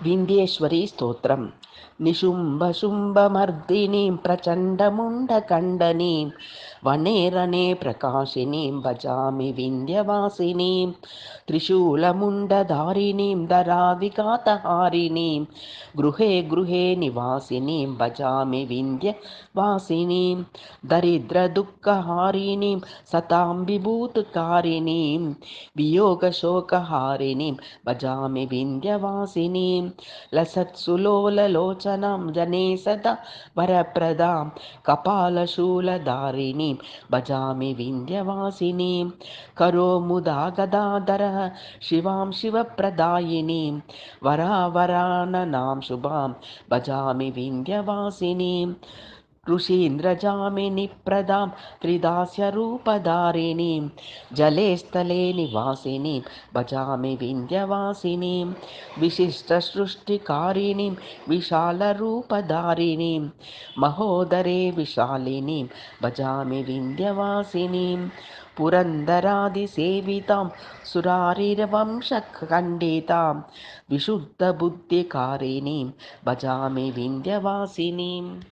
विन्ध्येश्वरी स्तोत्रम्। निशुम्भशुम्भमर्दिनीं प्रचण्डमुण्डखण्डनीं वने प्रकाशिनीं भजामि विन्ध्यवासिनीं। त्रिशूलमुण्डधारिणीं धराविघातहारिणीं गृहे गृहे निवासिनीं भजामि विन्ध्यवासिनीं। दरिद्रदुःखहारिणीं सतां विभूतिकारिणीं वियोगशोकहारिणीं भजामि विन्ध्यवासिनीं। लसत्सुलोललोचनां जने सदा वरप्रदां कपालशूलधारिणीं भजामि विन्ध्यवासिनीं। करोमुदा गदाधरः शिवां शिवप्रदायिनीं वरावराननां शुभां भजामि विन्ध्यवासिनीं। ऋषीन्द्रजामिनिप्रदां त्रिदास्यरूपधारिणीं जले स्थले निवासिनीं भजामि विन्ध्यवासिनीं। विशिष्टसृष्टिकारिणीं विशालरूपधारिणीं महोदरे विशालिनीं भजामि विन्ध्यवासिनीं। पुरन्दरादिसेवितां सुरारिरवंशखण्डितां विशुद्धबुद्धिकारिणीं भजामि विन्ध्यवासिनीम्।